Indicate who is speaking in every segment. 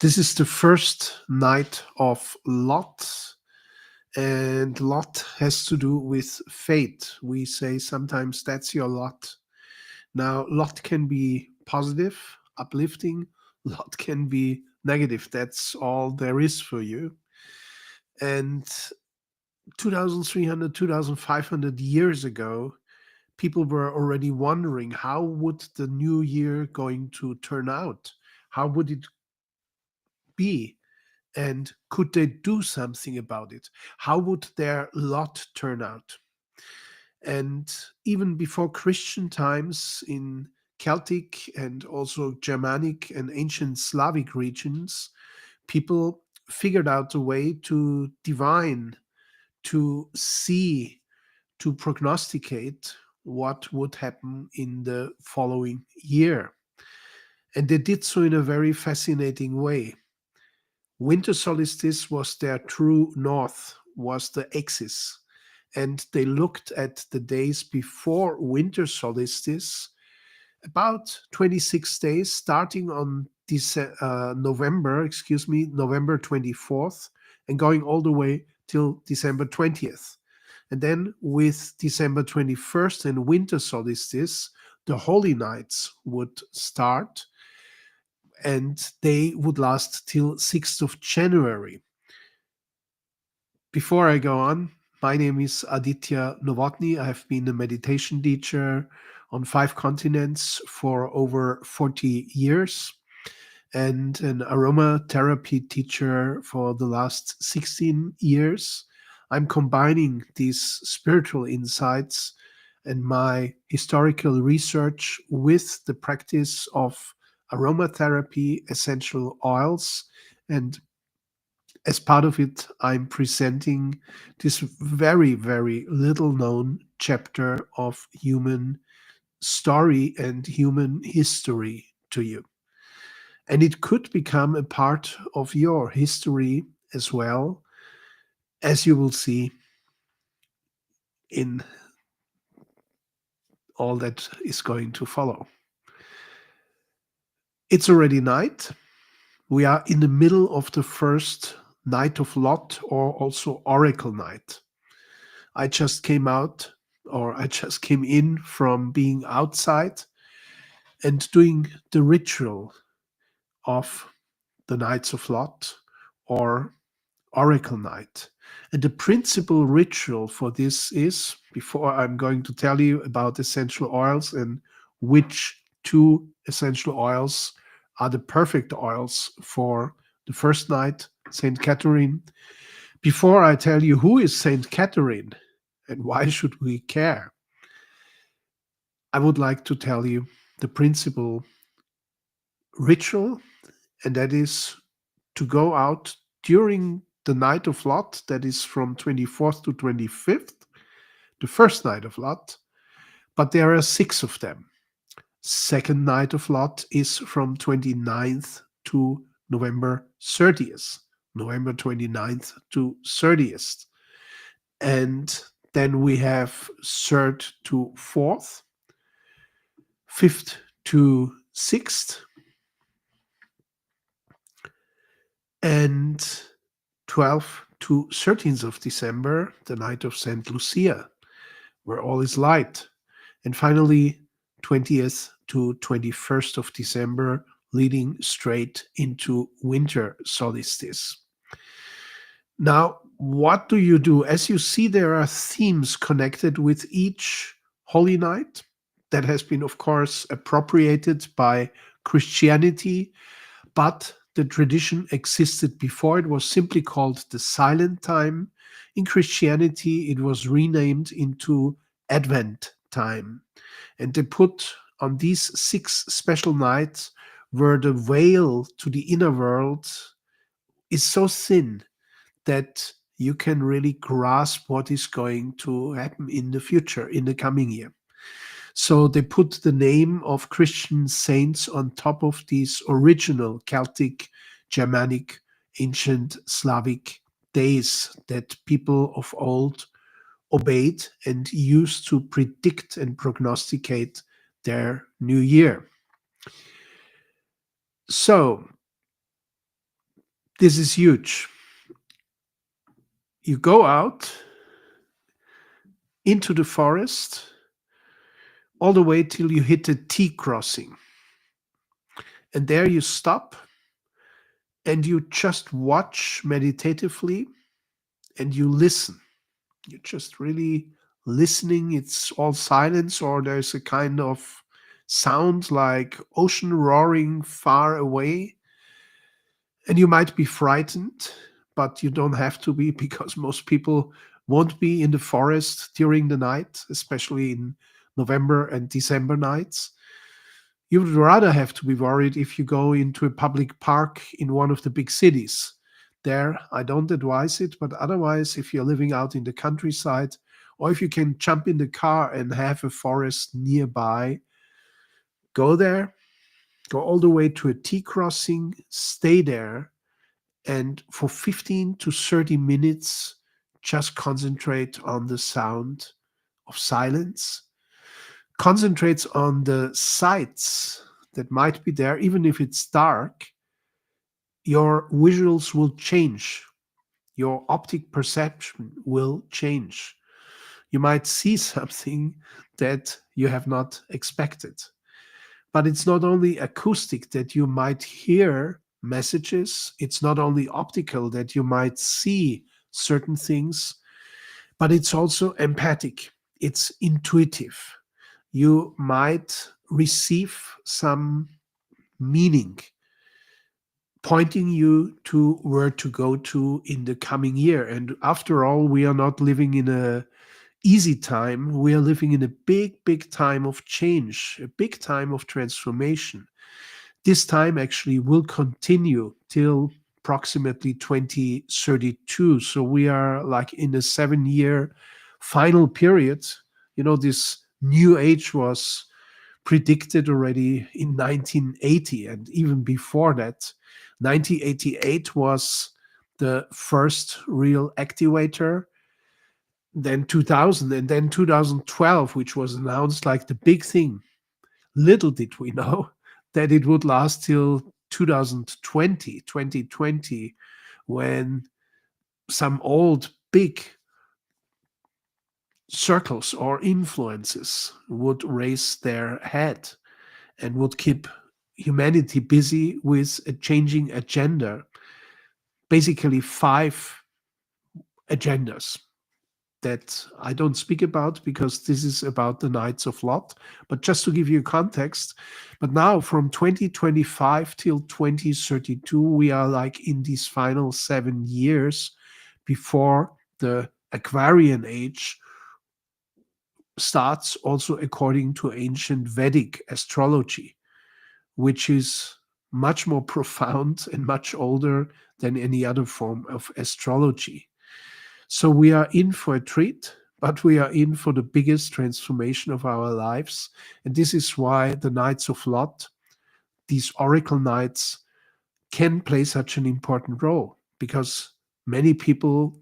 Speaker 1: This is the first night of Lot, and lot has to do with fate. We say sometimes that's your lot. Now, lot can be positive, uplifting, lot can be negative. That's all there is for you. And 2,300, 2,500 years ago, people were already wondering how would the new year going to turn out? How would it be? And could they do something about it? How would their lot turn out? And even before Christian times in Celtic and also Germanic and ancient Slavic regions, people figured out a way to divine, to see, to prognosticate what would happen in the following year. And they did so in a very fascinating way. Winter solstice was their true north, was the axis. And they looked at the days before winter solstice, about 26 days, starting on November 24th, and going all the way till December 20th. And then with December 21st and winter solstice, the holy nights would start, and they would last till 6th of January. Before I go on, my name is Aditya Novotny. I've been a meditation teacher on 5 continents for over 40 years and an aromatherapy teacher for the last 16 years. I'm combining these spiritual insights and my historical research with the practice of aromatherapy, essential oils, and as part of it, I'm presenting this very, very little known chapter of human story and human history to you. And it could become a part of your history as well, as you will see in all that is going to follow. It's already night. We are in the middle of the first night of Lot, or also Oracle night. I just came out, or I just came in from being outside and doing the ritual of the Nights of Lot or Oracle Night. And the principal ritual for this is, before I'm going to tell you about essential oils and which two essential oils are the perfect oils for the first night, Saint Catherine. Before I tell you who is Saint Catherine and why should we care, I would like to tell you the principal ritual, and that is to go out during the night of Lot, that is from 24th to 25th, the first night of Lot, but there are 6 of them. Second night of Lot is from 29th to November 30th, November 29th to 30th. And then we have 3rd to 4th, 5th to 6th, and 12th to 13th of December, the night of Saint Lucia, where all is light. And finally, 20th to 21st of December, leading straight into winter solstice. Now, what do you do? As you see, there are themes connected with each holy night that has been, of course, appropriated by Christianity, but the tradition existed before. It was simply called the silent time. In Christianity, it was renamed into Advent time. And they put on these 6 special nights where the veil to the inner world is so thin that you can really grasp what is going to happen in the future, in the coming year. So they put the name of Christian saints on top of these original Celtic, Germanic, ancient Slavic days that people of old obeyed and used to predict and prognosticate their new year. So This is huge. You go out into the forest all the way till you hit the T crossing. And there you stop and you just watch meditatively and you listen. You're just really listening. It's all silence, or there's a kind of sound like ocean roaring far away. And you might be frightened, but you don't have to be because most people won't be in the forest during the night, especially in November and December nights. You would rather have to be worried if you go into a public park in one of the big cities. There, I don't advise it, but otherwise, if you're living out in the countryside, or if you can jump in the car and have a forest nearby, go there, go all the way to a T crossing, stay there, and for 15 to 30 minutes, just concentrate on the sound of silence. Concentrates on the sights that might be there, even if it's dark. Your visuals will change. Your optic perception will change. You might see something that you have not expected. But it's not only acoustic that you might hear messages, it's not only optical that you might see certain things, but it's also empathic, it's intuitive. You might receive some meaning pointing you to where to go to in the coming year. And after all, we are not living in a easy time. We are living in a big time of change, a big time of transformation. This time actually will continue till approximately 2032. So we are like in a 7 year final period. You know, this new age was predicted already in 1980, and even before that. 1988 was the first real activator, then 2000, and then 2012, which was announced like the big thing. Little did we know that it would last till 2020, when some old big circles or influences would raise their head and would keep humanity busy with a changing agenda, basically five agendas that I don't speak about because this is about the Knights of Lot, but just to give you context. But now from 2025 till 2032, we are like in these final 7 years before the Aquarian age starts, also according to ancient Vedic astrology, which is much more profound and much older than any other form of astrology. So we are in for a treat, but we are in for the biggest transformation of our lives. And this is why the Knights of Lot, these Oracle Knights, can play such an important role, because many people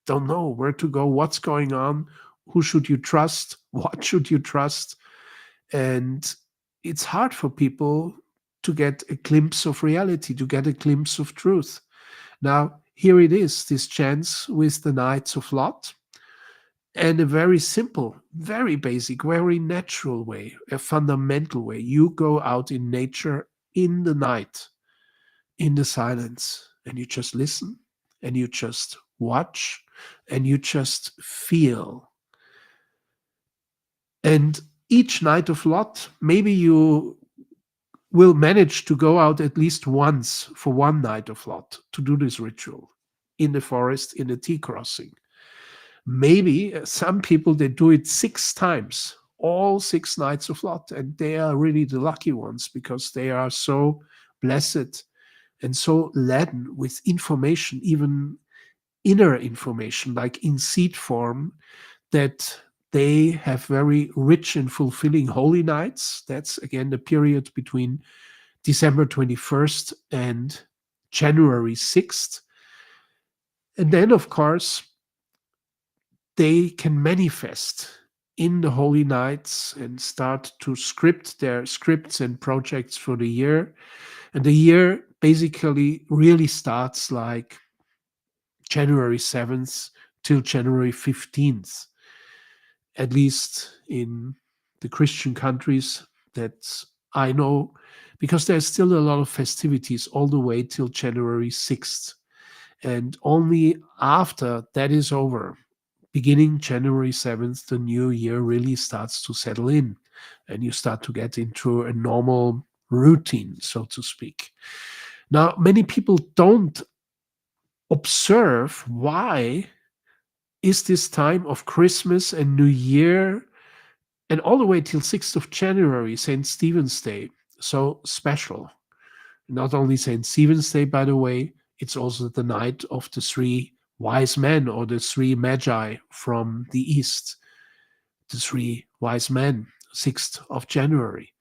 Speaker 1: don't know where to go, what's going on, who should you trust, what should you trust. And it's hard for people to get a glimpse of reality, to get a glimpse of truth. Now, here it is, this chance with the Knights of Lot, and a very simple, very basic, very natural way, a fundamental way. You go out in nature in the night, in the silence, and you just listen, and you just watch, and you just feel. And each night of Lot, maybe you will manage to go out at least once for one night of Lot to do this ritual in the forest, in a T crossing. Maybe some people, they do it 6 times, all 6 nights of Lot, and they are really the lucky ones because they are so blessed and so laden with information, even inner information, like in seed form, that they have very rich and fulfilling holy nights. That's again the period between December 21st and January 6th. And then, of course, they can manifest in the holy nights and start to script their scripts and projects for the year. And the year basically really starts like January 7th till January 15th, at least in the Christian countries that I know, because there's still a lot of festivities all the way till January 6th. And only after that is over, beginning January 7th, the new year really starts to settle in and you start to get into a normal routine, so to speak. Now, many people don't observe why is this time of Christmas and New Year and all the way till 6th of January, St. Stephen's Day, so special. Not only St. Stephen's Day, by the way, it's also the night of the three wise men or the three magi from the east, the three wise men, 6th of January.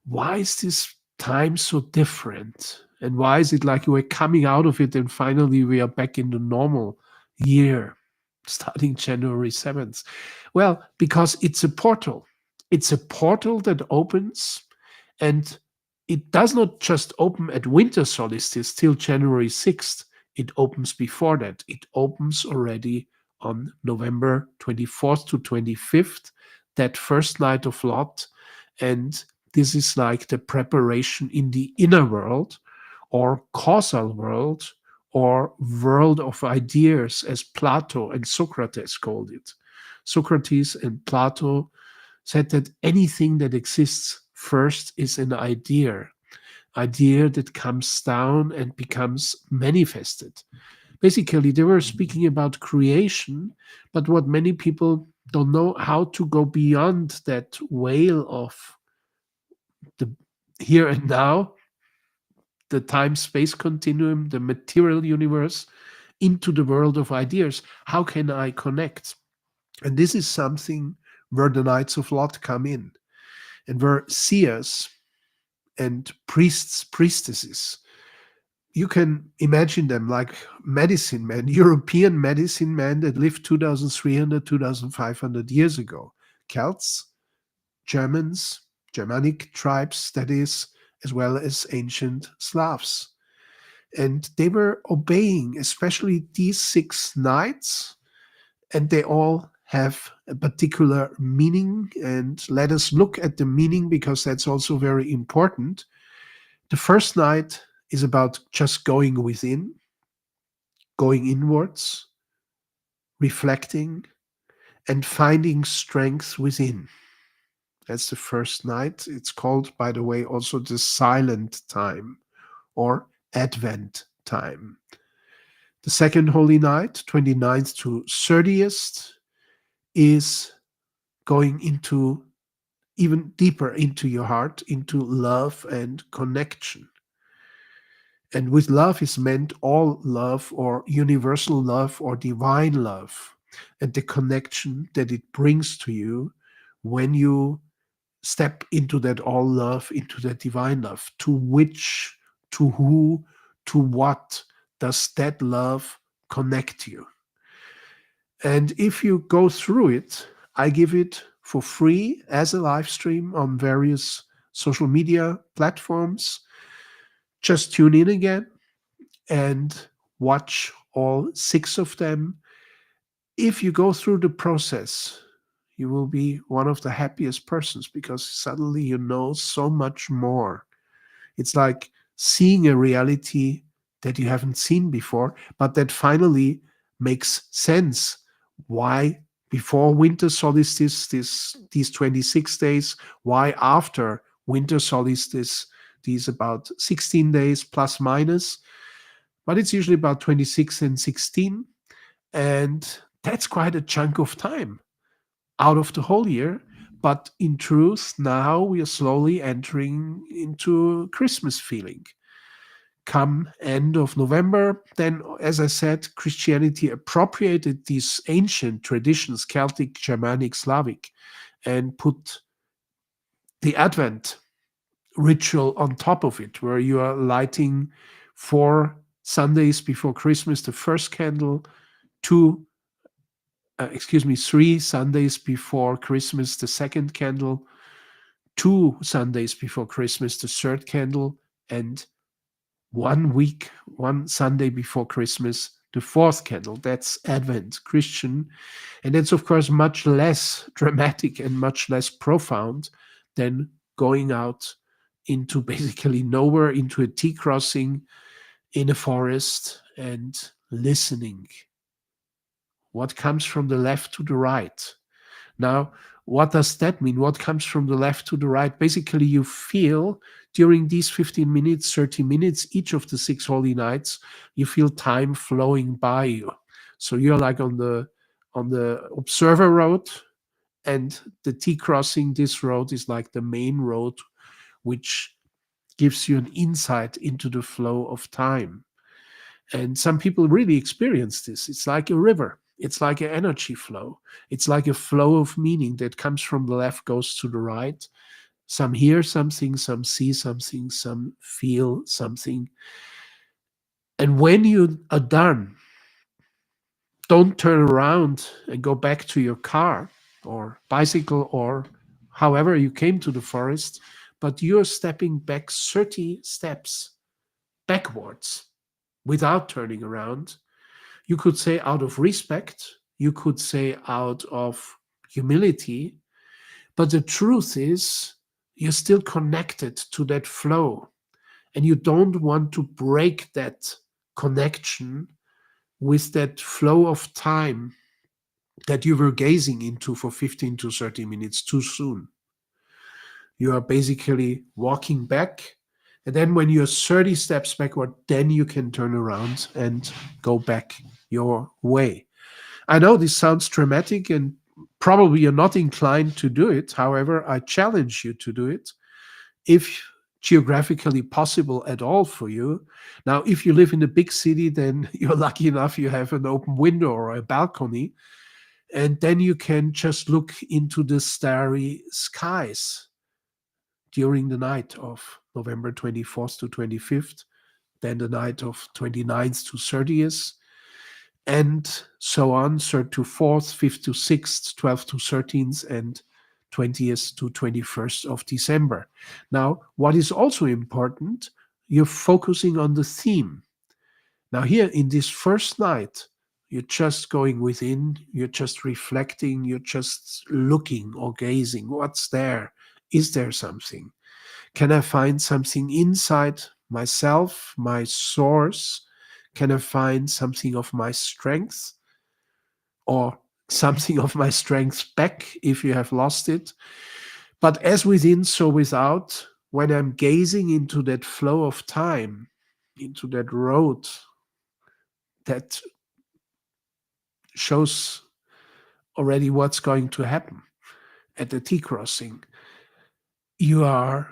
Speaker 1: Why is this time so different? And why is it like we're coming out of it and finally we are back in the normal year, starting January 7th? Well, because it's a portal. It's a portal that opens, and it does not just open at winter solstice till January 6th. It opens before that. It opens already on November 24th to 25th, that first night of Lot. And this is like the preparation in the inner world or causal world or world of ideas, as Plato and Socrates called it. Socrates and Plato said that anything that exists first is an idea that comes down and becomes manifested. Basically, they were speaking about creation, but what many people don't know how to go beyond that veil of the here and now, the time space continuum, the material universe, into the world of ideas. How can I connect? And this is something where the Knights of Lot come in, and where seers and priests, priestesses, you can imagine them like medicine men, European medicine men that lived 2,300, 2,500 years ago. Celts, Germans, Germanic tribes, that is, as well as ancient Slavs. And they were obeying, especially these 6 knights, and they all have a particular meaning. And let us look at the meaning, because that's also very important. The first night is about just going within, going inwards, reflecting, and finding strength within. That's the first night. It's called, by the way, also the silent time or Advent time. The second holy night, 29th to 30th, is going into even deeper into your heart, into love and connection. And with love is meant all love or universal love or divine love, and the connection that it brings to you when you step into that all love, into that divine love. To which, to who, to what does that love connect you? And if you go through it, I give it for free as a live stream on various social media platforms. Just tune in again and watch all 6 of them. If you go through the process, you will be one of the happiest persons, because suddenly you know so much more. It's like seeing a reality that you haven't seen before, but that finally makes sense. Why before winter solstice, these 26 days? Why after winter solstice, these about 16 days plus minus? But it's usually about 26 and 16. And that's quite a chunk of time out of the whole year. But in truth, now we are slowly entering into Christmas feeling. Come end of November, then, as I said, Christianity appropriated these ancient traditions, Celtic, Germanic, Slavic, and put the Advent ritual on top of it, where you are lighting 4 Sundays before Christmas the first candle, 2 excuse me, 3 Sundays before Christmas, the second candle, 2 Sundays before Christmas, the third candle, and 1 week, 1 Sunday before Christmas, the fourth candle. That's Advent Christian. And it's, of course, much less dramatic and much less profound than going out into basically nowhere, into a T crossing in a forest and listening. What comes from the left to the right? Now, what does that mean? What comes from the left to the right? Basically, you feel during these 15 minutes, 30 minutes, each of the 6 holy nights, you feel time flowing by you. So you're like on the observer road, and the T crossing, this road is like the main road, which gives you an insight into the flow of time. And some people really experience this. It's like a river. It's like an energy flow. It's like a flow of meaning that comes from the left, goes to the right. Some hear something, some see something, some feel something. And when you are done, don't turn around and go back to your car or bicycle or however you came to the forest, but you're stepping back 30 steps backwards without turning around. You could say out of respect, you could say out of humility, but the truth is you're still connected to that flow, and you don't want to break that connection with that flow of time that you were gazing into for 15 to 30 minutes too soon. You are basically walking back, and then when you're 30 steps backward, then you can turn around and go back your way. I know this sounds dramatic and probably you're not inclined to do it. However, I challenge you to do it if geographically possible at all for you. Now, if you live in a big city, then you're lucky enough you have an open window or a balcony, and then you can just look into the starry skies during the night of November 24th to 25th, then the night of 29th to 30th, and so on, 3rd to 4th, 5th to 6th, 12th to 13th, and 20th to 21st of December. Now, what is also important, you're focusing on the theme. Now, here in this first night, you're just going within, you're just reflecting, you're just looking or gazing. What's there? Is there something? Can I find something inside myself, my source? Can I find something of my strength or something of my strength back if you have lost it? But as within, so without, when I'm gazing into that flow of time, into that road that shows already what's going to happen at the T crossing, you are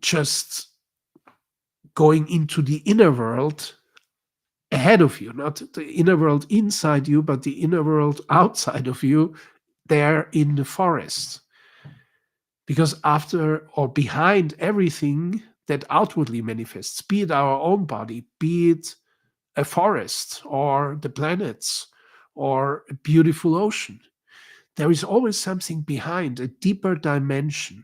Speaker 1: just going into the inner world ahead of you, not the inner world inside you, but the inner world outside of you, there in the forest. Because after or behind everything that outwardly manifests, be it our own body, be it a forest or the planets or a beautiful ocean, there is always something behind, a deeper dimension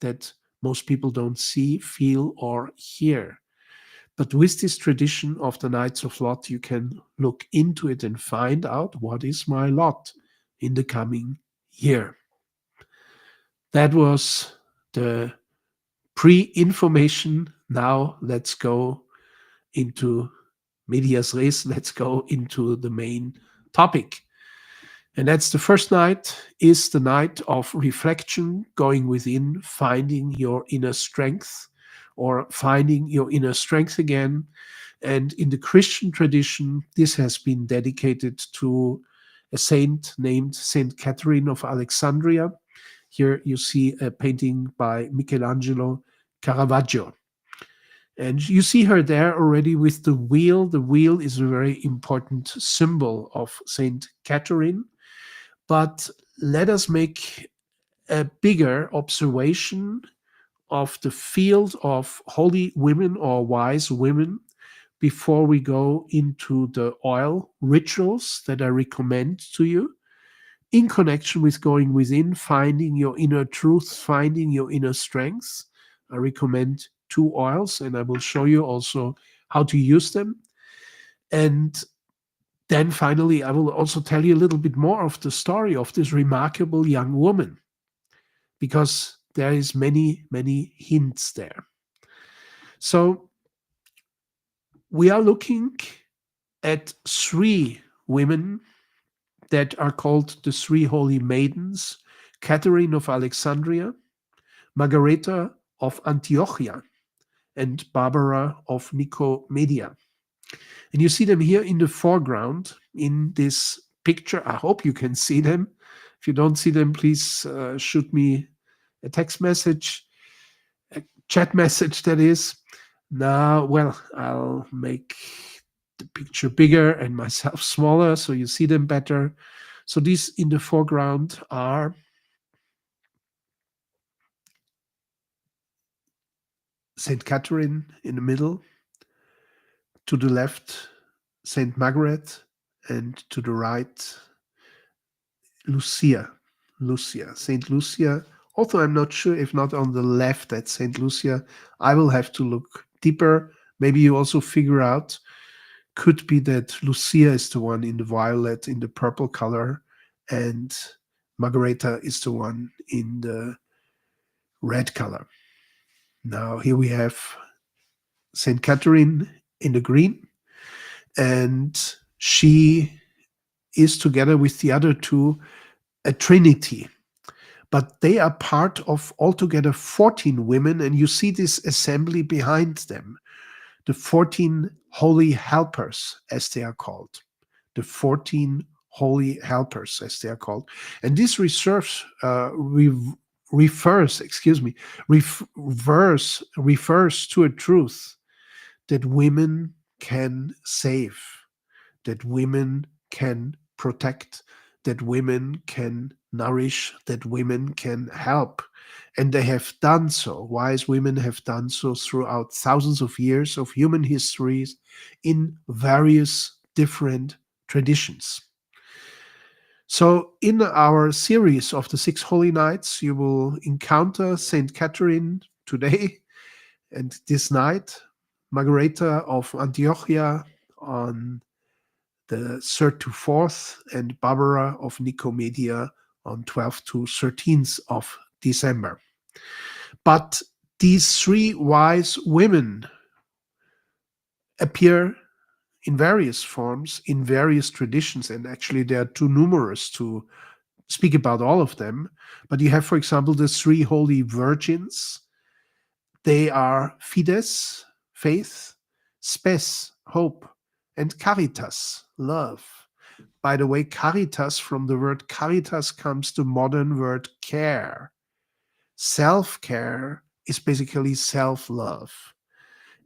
Speaker 1: that most people don't see, feel, or hear. But with this tradition of the Knights of Lot, you can look into it and find out what is my lot in the coming year. That was the pre-information. Now let's go into medias res. Let's go into the main topic. And that's the first night is the night of reflection, going within, finding your inner strength or finding your inner strength again. And in the Christian tradition, this has been dedicated to a saint named Saint Catherine of Alexandria. Here you see a painting by Michelangelo Caravaggio. And you see her there already with the wheel. The wheel is a very important symbol of Saint Catherine. But let us make a bigger observation of the field of holy women or wise women before we go into the oil rituals that I recommend to you in connection with going within, finding your inner truth, finding your inner strengths. I recommend two oils, and I will show you also how to use them. And then finally, I will also tell you a little bit more of the story of this remarkable young woman, because there is many, many hints there. So we are looking at three women that are called the three holy maidens: Catherine of Alexandria, Margareta of Antiochia, and Barbara of Nicomedia. And you see them here in the foreground in this picture. I hope you can see them. If you don't see them, please shoot me a text message, a chat message, that is. Now, well, I'll make the picture bigger and myself smaller so you see them better. So these in the foreground are Saint Catherine in the middle, to the left Saint Margaret, and to the right Lucia. Lucia, Saint Lucia. Although I'm not sure if not on the left at Saint Lucia, I will have to look deeper. Maybe you also figure out, could be that Lucia is the one in the violet, in the purple color, and Margareta is the one in the red color. Now here we have Saint Catherine in the green, and she is together with the other two a trinity. But they are part of altogether 14 women, and you see this assembly behind them, the 14 holy helpers, as they are called. The 14 holy helpers, as they are called. And this refers to a truth that women can save, that women can protect, that women can nourish, that women can help. And they have done so. Wise women have done so throughout thousands of years of human histories in various different traditions. So, in our series of the Six Holy Nights, you will encounter Saint Catherine today and this night, Margareta of Antiochia on the 3rd to 4th, and Barbara of Nicomedia on 12th to 13th of December. But these three wise women appear in various forms, in various traditions, and actually they are too numerous to speak about all of them. But you have, for example, the three holy virgins. They are Fides, faith, Spes, hope, and Caritas, love. By the way, caritas, from the word caritas comes the modern word care. Self-care is basically self-love.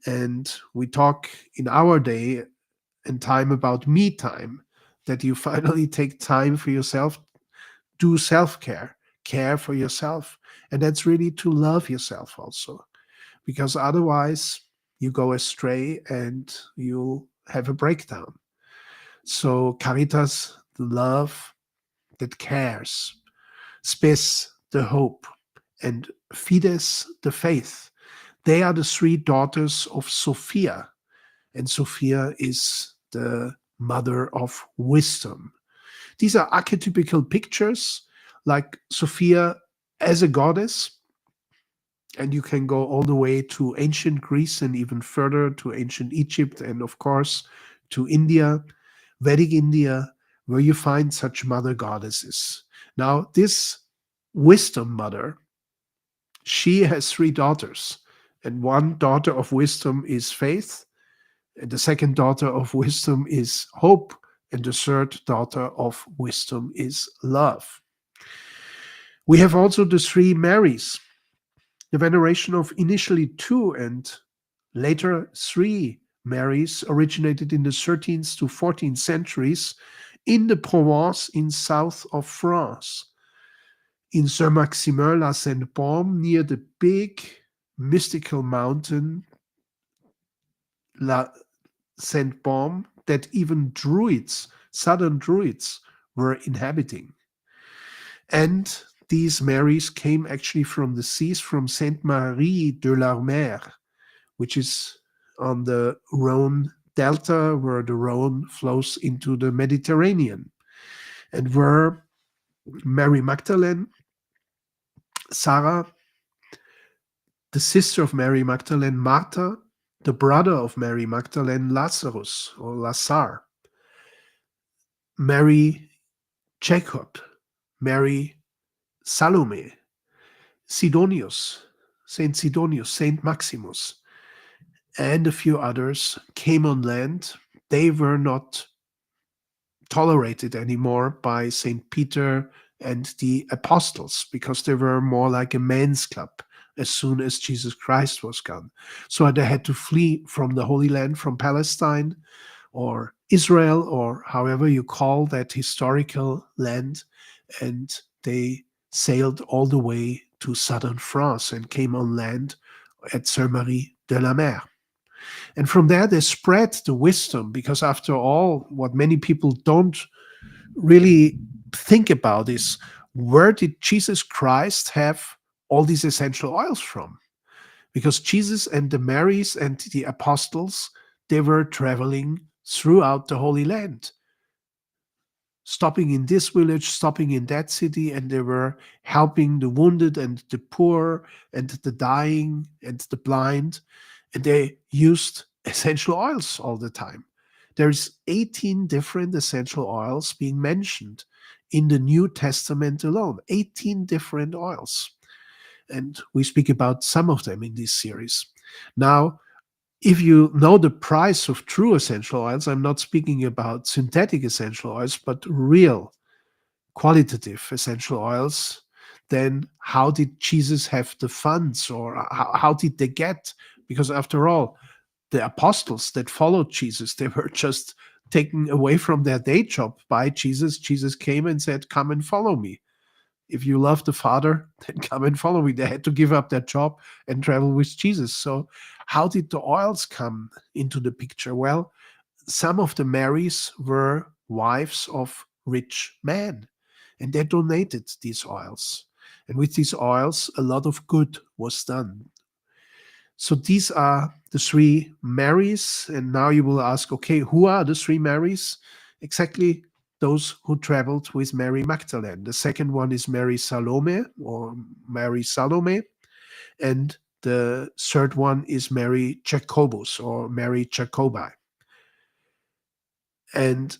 Speaker 1: And we talk in our day and time about me time, that you finally take time for yourself, do self-care, care for yourself. And that's really to love yourself also, because otherwise you go astray and you'll have a breakdown. So caritas, the love that cares, spes, the hope, and fides, the faith. They are the three daughters of Sophia, and Sophia is the mother of wisdom. These are archetypical pictures, like Sophia as a goddess, and you can go all the way to ancient Greece and even further to ancient Egypt, and of course to India, Vedic India, where you find such mother goddesses. Now, this wisdom mother, she has three daughters, and one daughter of wisdom is faith, and the second daughter of wisdom is hope, and the third daughter of wisdom is love. We have also the three Marys. The veneration of initially two and later three Marys originated in the 13th to 14th centuries in the Provence in south of France, in Saint-Maximin-la-Sainte-Baume, near the big mystical mountain Saint Baume that even druids, southern druids, were inhabiting. And these Marys came actually from the seas, from Sainte Marie de la Mer, which is on the Rhone Delta, where the Rhone flows into the Mediterranean, and where Mary Magdalene, Sarah, the sister of Mary Magdalene, Martha, the brother of Mary Magdalene, Lazarus or Lazar, Mary Jacob, Mary Salome, Sidonius, Saint Sidonius, Saint Maximus, and a few others came on land. They were not tolerated anymore by Saint Peter and the apostles because they were more like a men's club as soon as Jesus Christ was gone. So they had to flee from the Holy Land, from Palestine or Israel, or however you call that historical land, and they sailed all the way to southern France and came on land at Sainte-Marie de la Mer. And from there, they spread the wisdom, because after all, what many people don't really think about is, where did Jesus Christ have all these essential oils from? Because Jesus and the Marys and the apostles, they were traveling throughout the Holy Land, stopping in this village, stopping in that city, and they were helping the wounded and the poor and the dying and the blind. And they used essential oils all the time. There's 18 different essential oils being mentioned in the New Testament alone, 18 different oils. And we speak about some of them in this series. Now, if you know the price of true essential oils, I'm not speaking about synthetic essential oils, but real qualitative essential oils, then how did Jesus have the funds, or how did they get? Because after all, the apostles that followed Jesus, they were just taken away from their day job by Jesus. Jesus came and said, "Come and follow me. If you love the Father, then come and follow me." They had to give up their job and travel with Jesus. So how did the oils come into the picture? Well, some of the Marys were wives of rich men, and they donated these oils. And with these oils, a lot of good was done. So these are the three Marys. And now you will ask, okay, who are the three Marys? Exactly those who traveled with Mary Magdalene. The second one is Mary Salome, or Mary Salome. And the third one is Mary Jacobus, or Mary Jacobi. And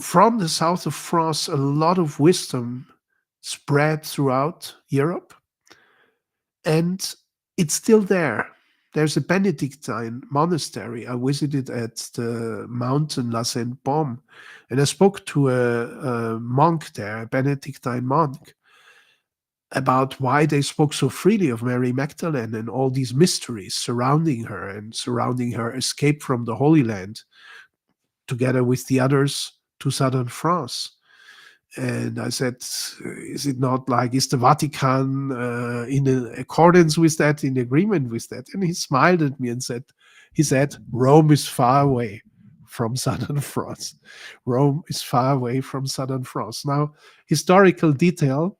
Speaker 1: from the south of France, a lot of wisdom spread throughout Europe. And it's still there. There's a Benedictine monastery I visited at the mountain La Sainte Baume, and I spoke to a monk there, a Benedictine monk, about why they spoke so freely of Mary Magdalene and all these mysteries surrounding her, and surrounding her escape from the Holy Land together with the others to southern France. And I said, is it not like, is the Vatican in accordance with that, in agreement with that? And he smiled at me and he said, Rome is far away from southern France. Rome is far away from southern France. Now, historical detail,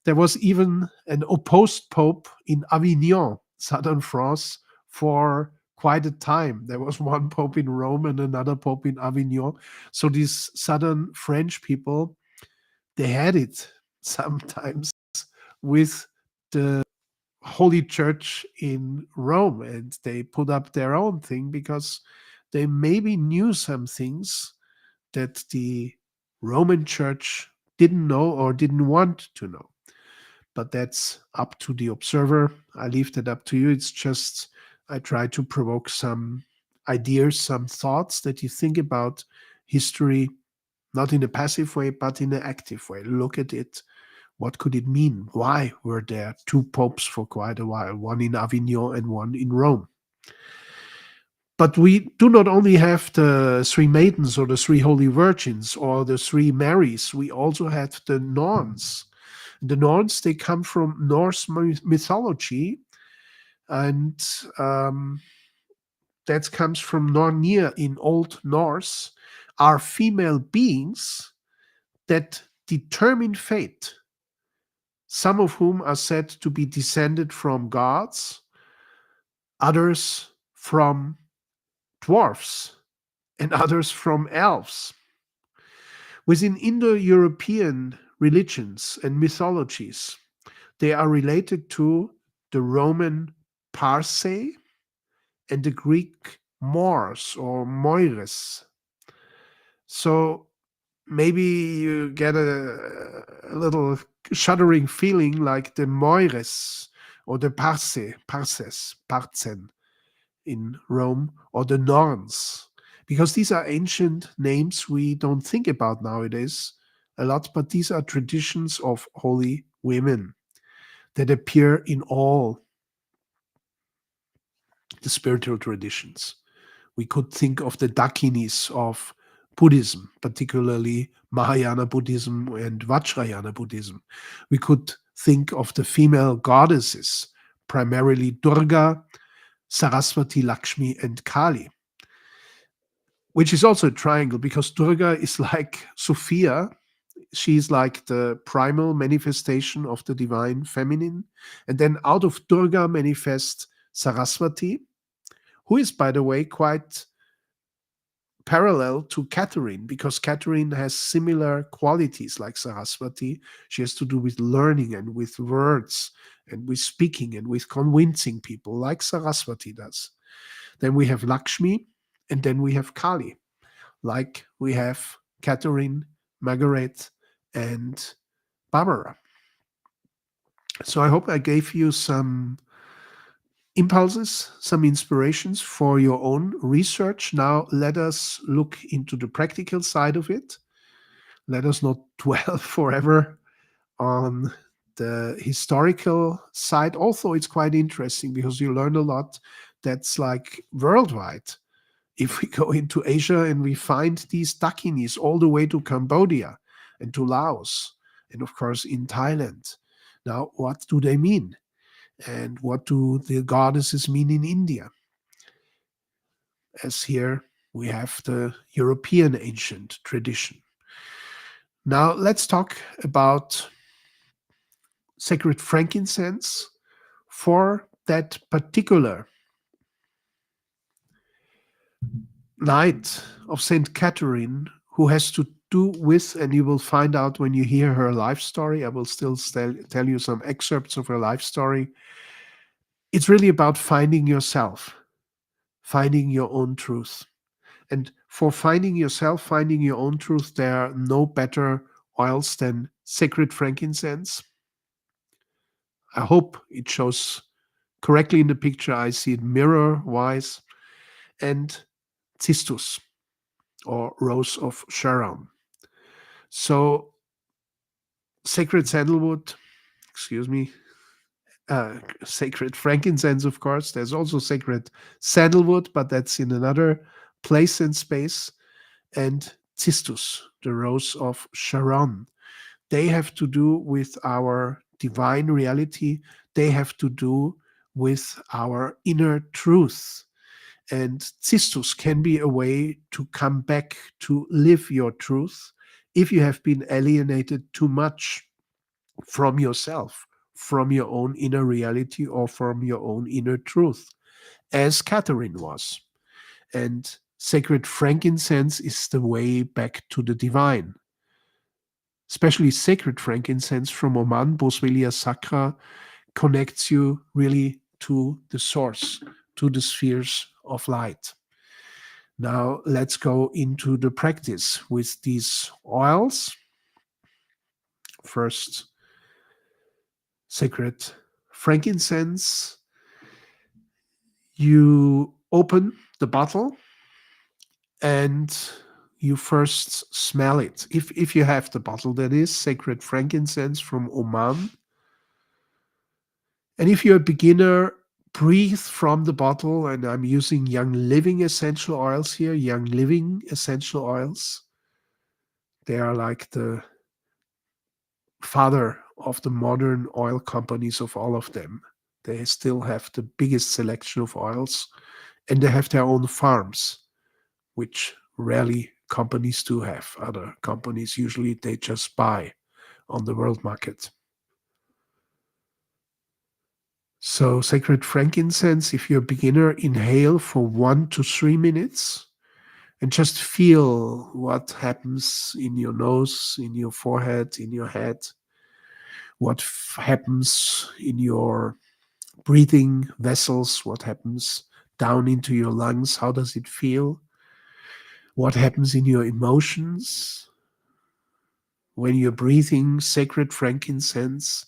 Speaker 1: there was even an opposed pope in Avignon, southern France, for quite a time. There was one pope in Rome and another pope in Avignon. So these southern French people, they had it sometimes with the Holy Church in Rome, and they put up their own thing because they maybe knew some things that the Roman Church didn't know or didn't want to know. But that's up to the observer. I leave that up to you. It's just, I try to provoke some ideas, some thoughts that you think about history, not in a passive way, but in an active way. Look at it. What could it mean? Why were there two popes for quite a while, one in Avignon and one in Rome? But we do not only have the three maidens or the three holy virgins or the three Marys, we also have the Norns. The Norns, they come from Norse mythology, and that comes from Nornir in Old Norse, are female beings that determine fate, some of whom are said to be descended from gods, others from dwarfs, and others from elves. Within Indo European religions and mythologies, they are related to the Roman Parse and the Greek Mors or Moires. So maybe you get a little shuddering feeling like the Moires or the Parsen in Rome, or the Norns, because these are ancient names we don't think about nowadays a lot, but these are traditions of holy women that appear in all the spiritual traditions. We could think of the Dakinis of Buddhism, particularly Mahayana Buddhism and Vajrayana Buddhism. We could think of the female goddesses, primarily Durga, Saraswati, Lakshmi, and Kali, which is also a triangle because Durga is like Sophia. She's like the primal manifestation of the divine feminine. And then out of Durga manifests Saraswati, who is, by the way, quite parallel to Catherine because Catherine has similar qualities like Saraswati. She has to do with learning and with words and with speaking and with convincing people, like Saraswati does. Then we have Lakshmi, and then we have Kali, like we have Catherine, Margaret, and Barbara. So I hope I gave you some impulses, some inspirations for your own research. Now let us look into the practical side of it. Let us not dwell forever on the historical side. Also, it's quite interesting because you learn a lot that's like worldwide. If we go into Asia and we find these dakinis all the way to Cambodia and to Laos, and of course in Thailand. Now, what do they mean? And what do the goddesses mean in India? As here we have the European ancient tradition. Now, let's talk about sacred frankincense for that particular night of Saint Catherine, who has to do with, and you will find out when you hear her life story. I will still tell you some excerpts of her life story. It's really about finding yourself, finding your own truth. And for finding yourself, finding your own truth, there are no better oils than sacred frankincense. I hope it shows correctly in the picture. I see it mirror-wise. And cistus, or rose of Sharon. So sacred sandalwood, excuse me, sacred frankincense, of course. There's also sacred sandalwood, but that's in another place and space. And cistus, the rose of Sharon. They have to do with our divine reality. They have to do with our inner truth. And cistus can be a way to come back to live your truth if you have been alienated too much from yourself, from your own inner reality, or from your own inner truth, as Catherine was. And sacred frankincense is the way back to the divine. Especially sacred frankincense from Oman, Boswellia sacra, connects you really to the source, to the spheres of light. Now let's go into the practice with these oils. First, sacred frankincense. You open the bottle and you first smell it. If you have the bottle, that is sacred frankincense from Oman. And if you're a beginner, breathe from the bottle. And I'm using Young Living essential oils here, Young Living essential oils. They are like the father of the modern oil companies, of all of them. They still have the biggest selection of oils And they have their own farms, which rarely companies do have. Other companies usually they just buy on the world market. So, sacred frankincense, if you're a beginner, inhale for 1 to 3 minutes and just feel what happens in your nose, in your forehead, in your head, what happens in your breathing vessels, what happens down into your lungs, how does it feel, what happens in your emotions when you're breathing sacred frankincense,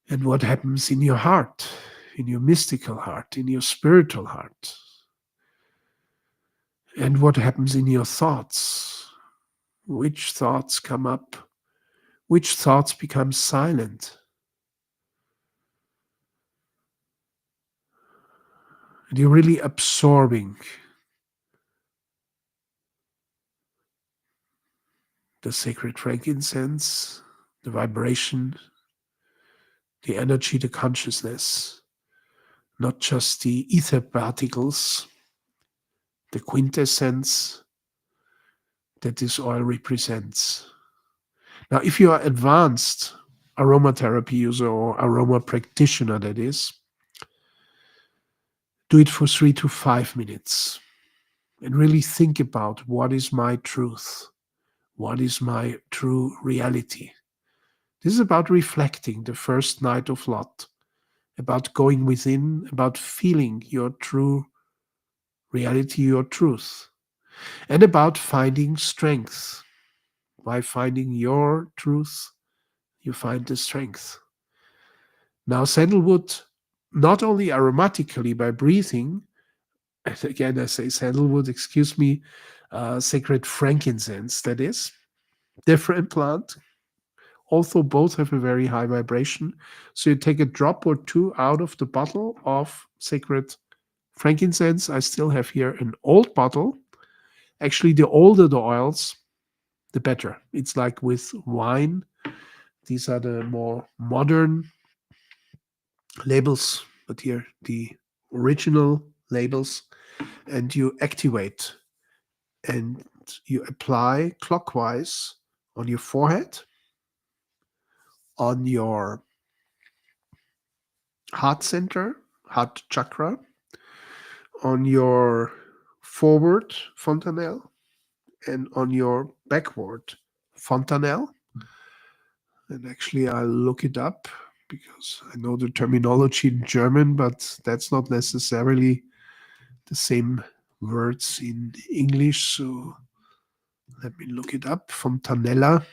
Speaker 1: and what happens in your heart, in your mystical heart, in your spiritual heart, and what happens in your thoughts. Which thoughts come up? Which thoughts become silent? And you're really absorbing the sacred frankincense, the vibration, the energy, the consciousness, not just the ether particles, the quintessence that this oil represents. Now, if you are advanced aromatherapy user or aroma practitioner, that is, do it for 3 to 5 minutes and really think about what is my truth, what is my true reality. This is about reflecting the first night of Lot, about going within, about feeling your true reality, your truth, and about finding strength. By finding your truth, you find the strength. Now, sandalwood, not only aromatically by breathing, and again, I say sandalwood, excuse me, sacred frankincense, that is, different plant, although both have a very high vibration. So you take a drop or two out of the bottle of sacred frankincense. I still have here an old bottle. Actually, the older the oils, the better. It's like with wine. These are the more modern labels, but here the original labels. And you activate and you apply clockwise on your forehead, on your heart center, heart chakra, on your forward fontanelle, and on your backward fontanelle. And actually, I'll look it up because I know the terminology in German, but that's not necessarily the same words in English. So let me look it up. Fontanella.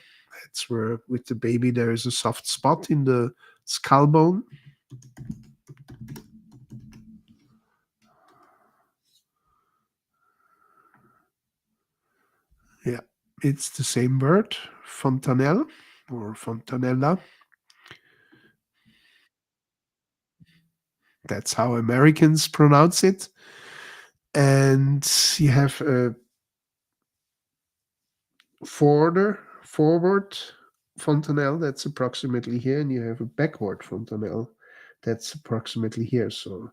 Speaker 1: That's where, with the baby, there is a soft spot in the skull bone. Yeah, it's the same word, fontanelle or fontanella. That's how Americans pronounce it. And you have a forward fontanelle that's approximately here, and you have a backward fontanelle that's approximately here. So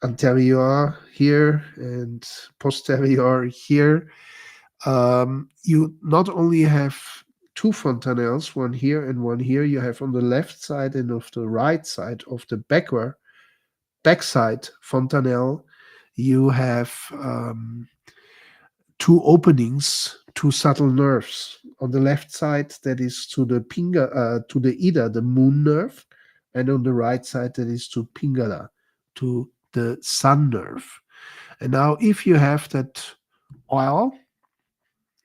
Speaker 1: anterior here and posterior here. You not only have two fontanelles, one here and one here, you have on the left side and of the right side of the backside fontanelle, you have two openings, two subtle nerves. On the left side, that is to the to the Ida, the moon nerve, and on the right side, that is to Pingala, to the sun nerve. And now, if you have that oil,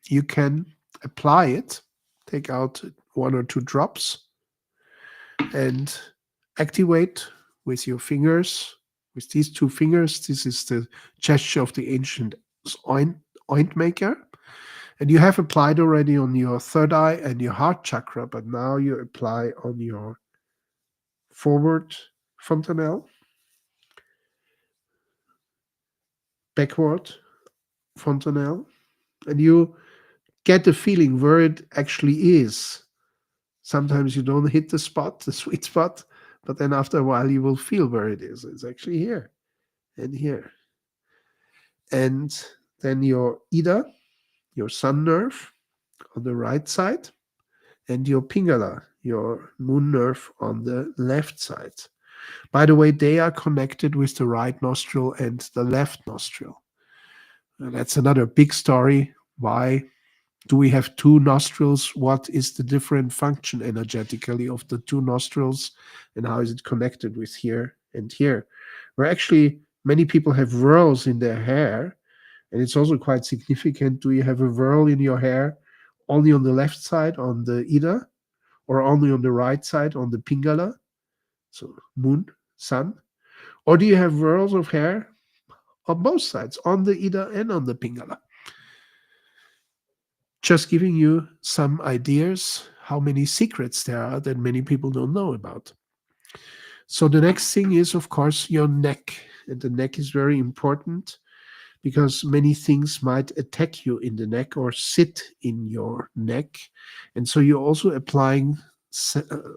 Speaker 1: you can apply it, take out 1 or 2 drops, and activate with your fingers. With these 2 fingers, this is the gesture of the ancient oint maker. And you have applied already on your third eye and your heart chakra, but now you apply on your forward fontanelle, backward fontanelle, and you get the feeling where it actually is. Sometimes you don't hit the spot, the sweet spot, but then after a while you will feel where it is. It's actually here. and here. And then your Ida, your sun nerve on the right side, and your Pingala, your moon nerve on the left side. By the way, they are connected with the right nostril and the left nostril. And that's another big story. Why do we have two nostrils? What is the different function energetically of the two nostrils? And how is it connected with here and here? Where actually many people have whorls in their hair. And it's also quite significant. Do you have a whorl in your hair only on the left side on the Ida or only on the right side on the Pingala? So moon, sun. Or do you have whorls of hair on both sides, on the Ida and on the Pingala? Just giving you some ideas how many secrets there are that many people don't know about. So the next thing is, of course, your neck. And the neck is very important because many things might attack you in the neck or sit in your neck. And so you're also applying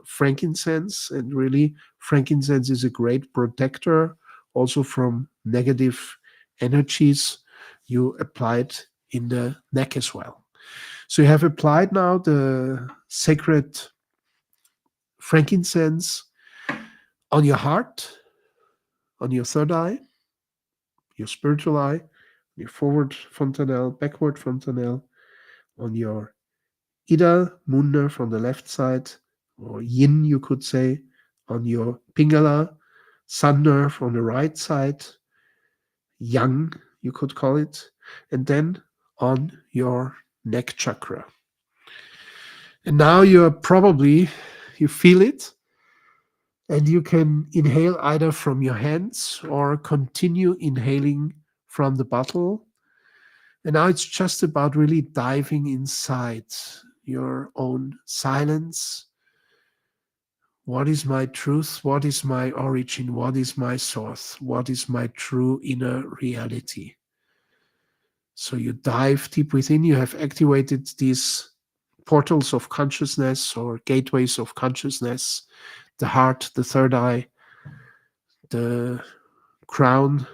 Speaker 1: frankincense. And really, frankincense is a great protector also from negative energies. You apply it in the neck as well. So you have applied now the sacred frankincense on your heart, on your third eye, your spiritual eye, your forward fontanelle, backward fontanelle, on your Ida, moon nerve on the left side, or yin, you could say, on your Pingala, sun nerve on the right side, yang, you could call it, and then on your neck chakra. And now you feel it, and you can inhale either from your hands or continue inhaling from the bottle. And now it's just about really diving inside your own silence. What is my truth? What is my origin? What is my source? What is my true inner reality? So you dive deep within. You have activated these portals of consciousness or gateways of consciousness, the heart, the third eye, the crown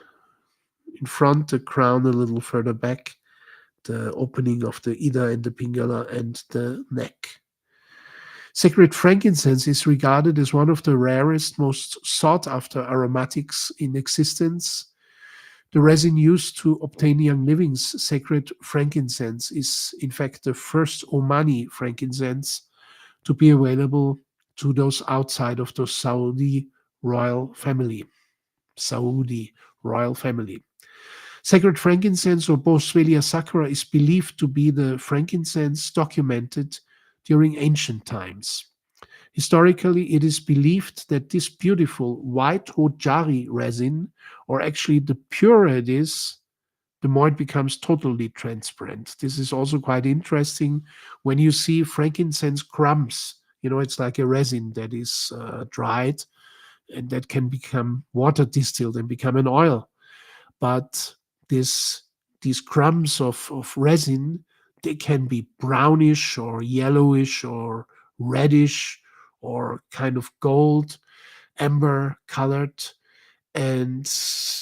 Speaker 1: in front, the crown a little further back, the opening of the Ida and the Pingala and the neck. Sacred frankincense is regarded as one of the rarest, most sought after aromatics in existence. The resin used to obtain young livings, sacred frankincense, is in fact the first Omani frankincense to be available to those outside of the Saudi royal family. Sacred frankincense, or Boswellia sacra, is believed to be the frankincense documented during ancient times. Historically, it is believed that this beautiful white hojari resin, or actually the purer it is, the more it becomes totally transparent. This is also quite interesting when you see frankincense crumbs. It's like a resin that is dried and that can become water distilled and become an oil. But these crumbs of resin, they can be brownish or yellowish or reddish or kind of gold, amber colored. And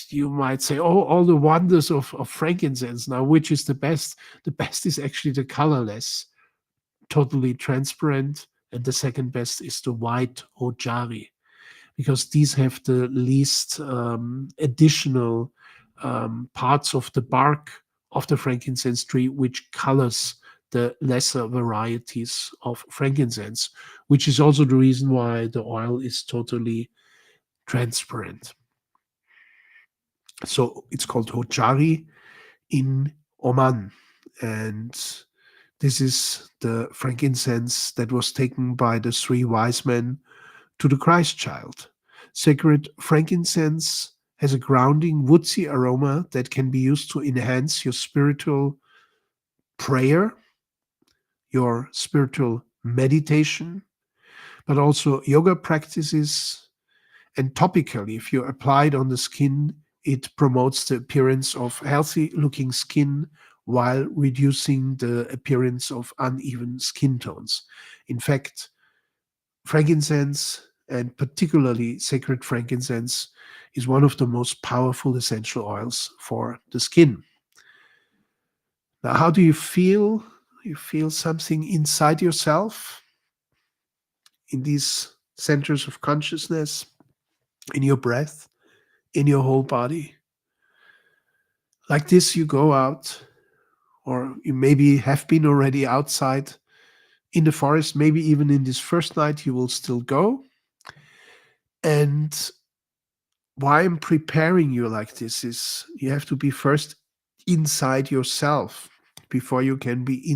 Speaker 1: you might say, oh, all the wonders of frankincense. Now, which is the best? The best is actually the colorless, totally transparent. And the second best is the white ojari, because these have the least additional parts of the bark of the frankincense tree, which colors the lesser varieties of frankincense, which is also the reason why the oil is totally transparent. So it's called hojari in Oman. And this is the frankincense that was taken by the three wise men to the Christ child. Sacred frankincense has a grounding, woodsy aroma that can be used to enhance your spiritual prayer, your spiritual meditation, but also yoga practices. And topically, if you apply it on the skin, it promotes the appearance of healthy looking skin while reducing the appearance of uneven skin tones. In fact, frankincense and particularly sacred frankincense is one of the most powerful essential oils for the skin. Now, how do you feel? You feel something inside yourself, in these centers of consciousness, in your breath, in your whole body. Like this, you go out, or you maybe have been already outside in the forest, maybe even in this first night, you will still go. And why I'm preparing you like this is you have to be first inside yourself before you can be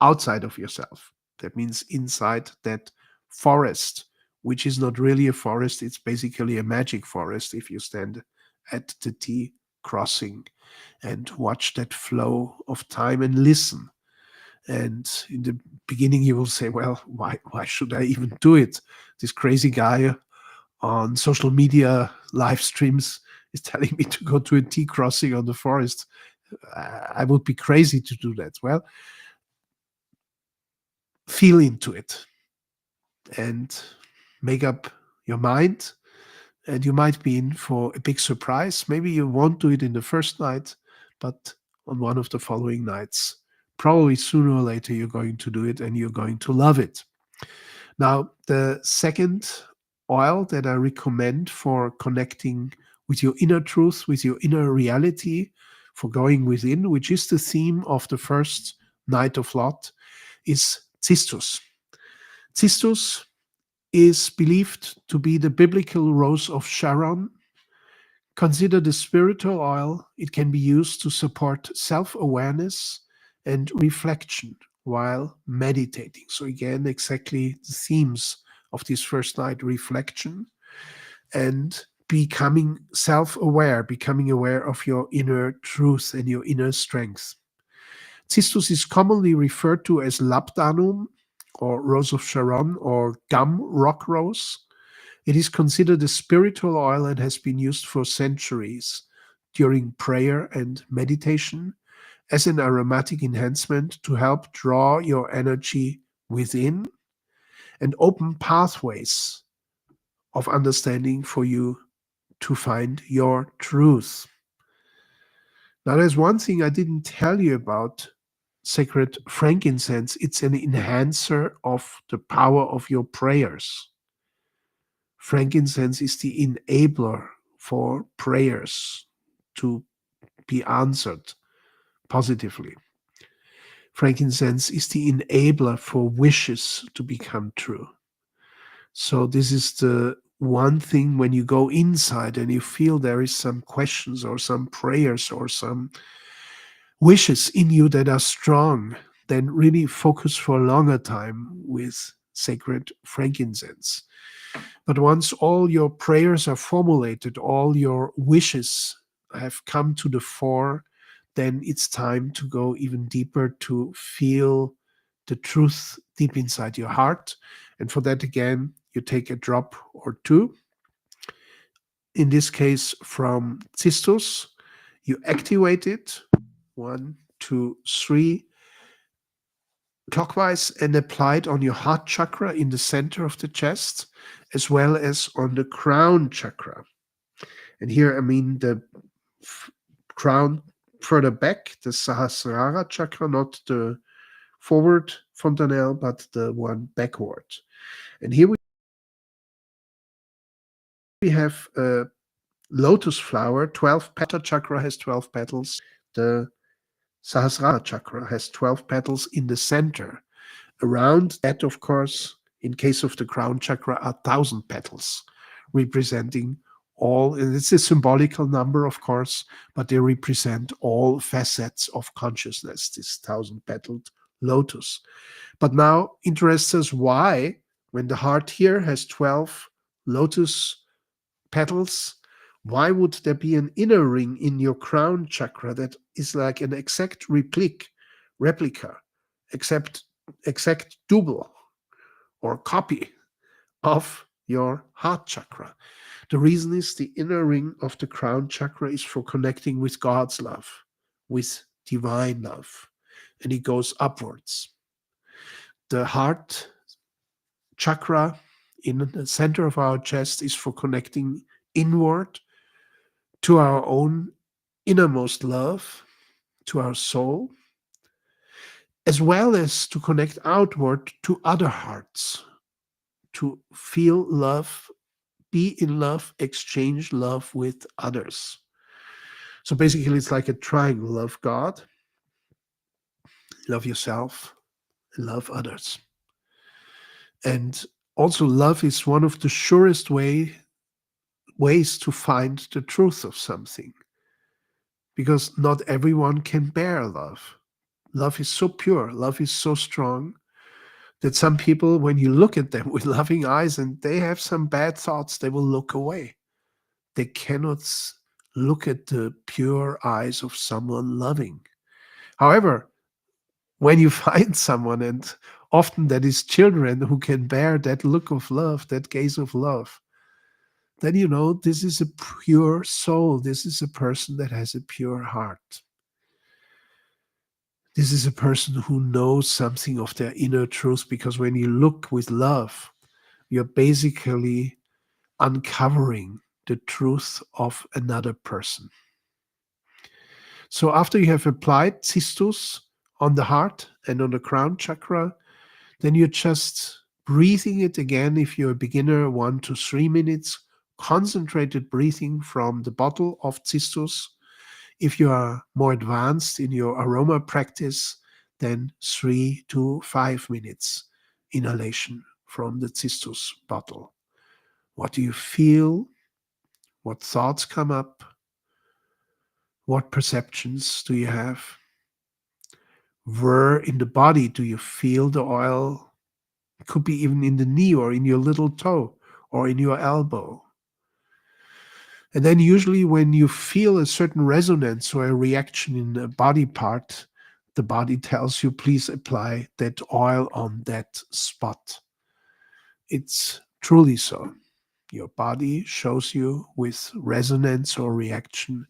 Speaker 1: outside of yourself. That means inside that forest, which is not really a forest, it's basically a magic forest if you stand at the T crossing and watch that flow of time and listen. And in the beginning, you will say, well, why should I even do it? This crazy guy on social media live streams is telling me to go to a T crossing on the forest. I would be crazy to do that. Well, feel into it and make up your mind. And you might be in for a big surprise. Maybe you won't do it in the first night, but on one of the following nights, probably sooner or later, you're going to do it and you're going to love it. Now, the second oil that I recommend for connecting with your inner truth, with your inner reality, for going within, which is the theme of the first night of Lot, is cistus. Cistus is believed to be the biblical rose of Sharon. Considered a spiritual oil, it can be used to support self-awareness and reflection while meditating. So again, exactly the themes of this first night: reflection and becoming self-aware, becoming aware of your inner truth and your inner strength. Cistus is commonly referred to as labdanum, or rose of Sharon, or gum rock rose. It is considered a spiritual oil and has been used for centuries during prayer and meditation as an aromatic enhancement to help draw your energy within and open pathways of understanding for you to find your truth. Now, there's one thing I didn't tell you about sacred frankincense. It's an enhancer of the power of your prayers. Frankincense is the enabler for prayers to be answered positively. Frankincense is the enabler for wishes to become true. So this is the one thing when you go inside and you feel there is some questions or some prayers or some wishes in you that are strong, then really focus for a longer time with sacred frankincense. But once all your prayers are formulated, all your wishes have come to the fore, then it's time to go even deeper to feel the truth deep inside your heart. And for that, again, you take a drop or two. In this case, from cistus, you activate it, 1, 2, 3, clockwise, and apply it on your heart chakra in the center of the chest, as well as on the crown chakra. And here, I mean the crown further back, the Sahasrara chakra, not the forward fontanelle, but the one backward. And here we have a lotus flower, 12 petal chakra has 12 petals. The Sahasrara chakra has 12 petals in the center. Around that, of course, in case of the crown chakra, are 1,000 petals, representing all, and it's a symbolical number, of course, but they represent all facets of consciousness, this 1,000-petaled lotus. But now interests us why, when the heart here has 12 lotus petals, why would there be an inner ring in your crown chakra that is like an exact replica, exact double or copy of your heart chakra? The reason is the inner ring of the crown chakra is for connecting with God's love, with divine love, and it goes upwards. The heart chakra in the center of our chest is for connecting inward to our own innermost love, to our soul, as well as to connect outward to other hearts, to feel love, be in love, exchange love with others. So basically, it's like a triangle: love God, love yourself, and love others. And also, love is one of the surest ways to find the truth of something, because not everyone can bear love. Love is so pure, love is so strong that some people, when you look at them with loving eyes and they have some bad thoughts, they will look away. They cannot look at the pure eyes of someone loving. However, when you find someone, and often that is children who can bear that look of love, that gaze of love, then you know this is a pure soul. This is a person that has a pure heart. This is a person who knows something of their inner truth, because when you look with love, you're basically uncovering the truth of another person. So after you have applied cistus on the heart and on the crown chakra, then you're just breathing it again. If you're a beginner, 1 to 3 minutes, concentrated breathing from the bottle of cistus. If you are more advanced in your aroma practice, then 3 to 5 minutes inhalation from the cistus bottle. What do you feel? What thoughts come up? What perceptions do you have? Where in the body do you feel the oil? It could be even in the knee or in your little toe or in your elbow. And then usually when you feel a certain resonance or a reaction in a body part, the body tells you, please apply that oil on that spot. It's truly so. Your body shows you with resonance or reaction,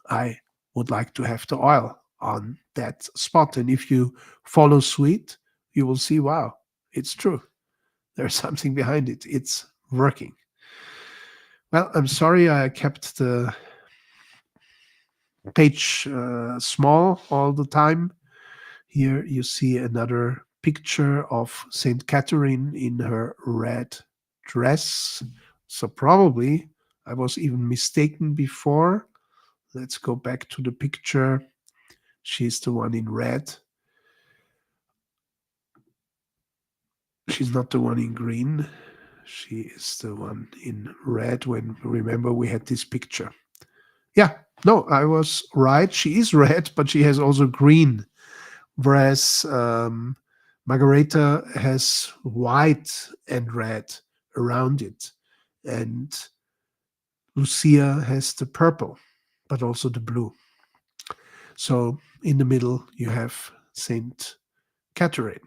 Speaker 1: I would like to have the oil on that spot. And if you follow suit, you will see, wow, it's true. There's something behind it. It's working. Well, I'm sorry I kept the page small all the time. Here you see another picture of Saint Catherine in her red dress. So probably I was even mistaken before. Let's go back to the picture. She's the one in red. She's not the one in green. She is the one in red. When remember we had this picture. Yeah, no, I was right. She is red, but she has also green. Whereas Margareta has white and red around it. And Lucia has the purple, but also the blue. So in the middle, you have Saint Catherine.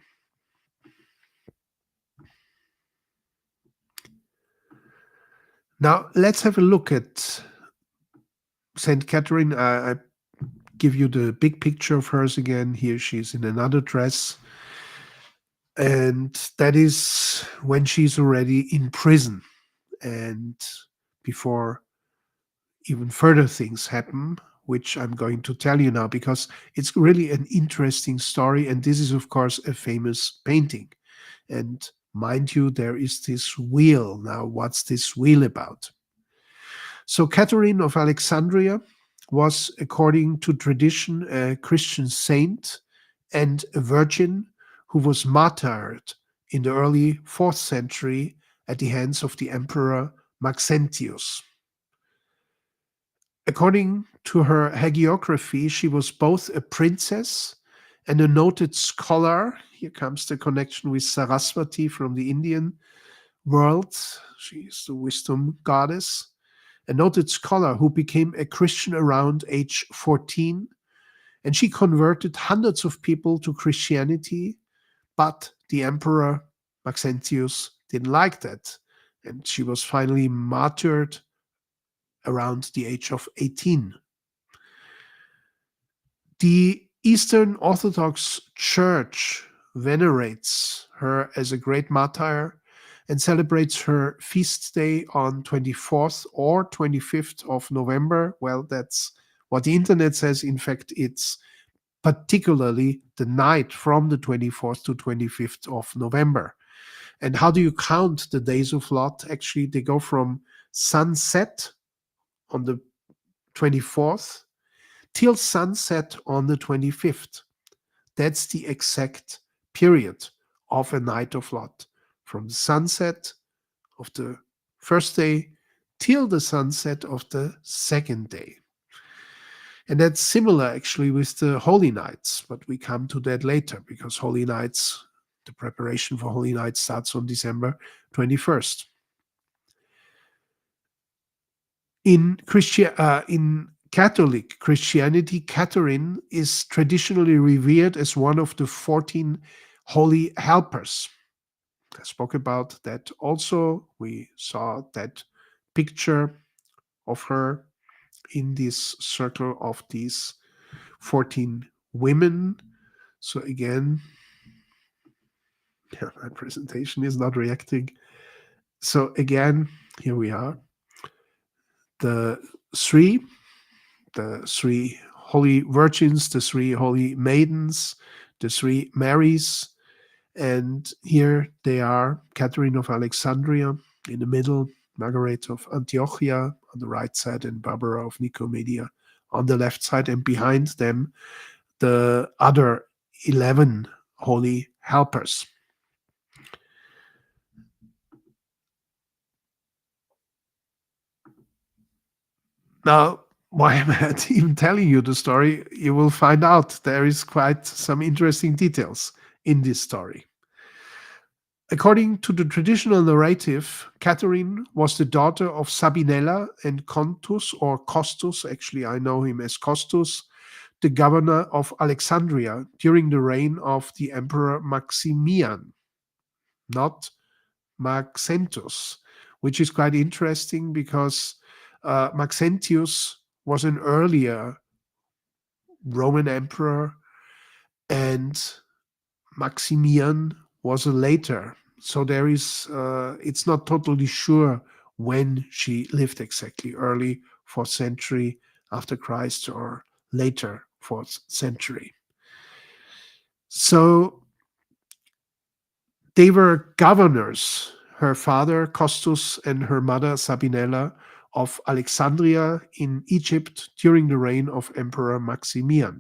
Speaker 1: Now, let's have a look at Saint Catherine. I give you the big picture of hers again. Here she's in another dress. And that is when she's already in prison. And before even further things happen, which I'm going to tell you now, because it's really an interesting story. And this is, of course, a famous painting. And mind you, there is this wheel. Now, what's this wheel about? So, Catherine of Alexandria was, according to tradition, a Christian saint and a virgin who was martyred in the early 4th century at the hands of the emperor Maxentius. According to her hagiography, she was both a princess and a noted scholar. Here comes the connection with Saraswati from the Indian world. She is the wisdom goddess. A noted scholar who became a Christian around age 14. And she converted hundreds of people to Christianity, but the emperor Maxentius didn't like that. And she was finally martyred around the age of 18. The Eastern Orthodox Church venerates her as a great martyr and celebrates her feast day on 24th or 25th of November. Well, that's what the internet says. In fact, it's particularly the night from the 24th to 25th of November. And how do you count the days of Lot? Actually, they go from sunset on the 24th till sunset on the 25th. That's the exact period of a night of Lot, from the sunset of the first day till the sunset of the second day. And that's similar actually with the Holy Nights, but we come to that later because Holy Nights, the preparation for Holy Night starts on December 21st. In Catholic Christianity, Catherine is traditionally revered as one of the 14 holy helpers. I spoke about that also. We saw that picture of her in this circle of these 14 women. So again, my presentation is not reacting. So again, here we are. The three holy virgins, the three holy maidens, the three Marys, and here they are: Catherine of Alexandria in the middle, Margaret of Antiochia on the right side, and Barbara of Nicomedia on the left side, and behind them the other 11 holy helpers. Now, why am I even telling you the story? You will find out there is quite some interesting details in this story. According to the traditional narrative, Catherine was the daughter of Sabinella and Contus, or Costus, actually I know him as Costus, the governor of Alexandria during the reign of the Emperor Maximian, not Maxentius, which is quite interesting because Maxentius was an earlier Roman emperor and Maximian was a later. So there is, it's not totally sure when she lived exactly, early 4th century after Christ or later 4th century. So they were governors, her father Costus and her mother Sabinella, of Alexandria in Egypt during the reign of Emperor Maximian.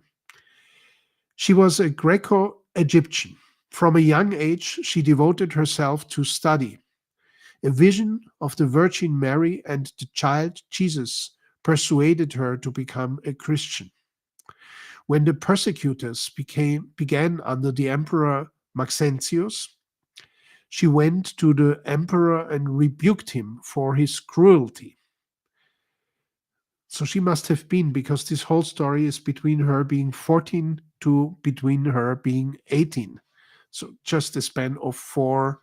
Speaker 1: She was a Greco-Egyptian. From a young age, she devoted herself to study. A vision of the Virgin Mary and the child Jesus persuaded her to become a Christian. When the persecutors began under the Emperor Maxentius, she went to the emperor and rebuked him for his cruelty. So she must have been, because this whole story is between her being 14 to between her being 18. So just a span of 4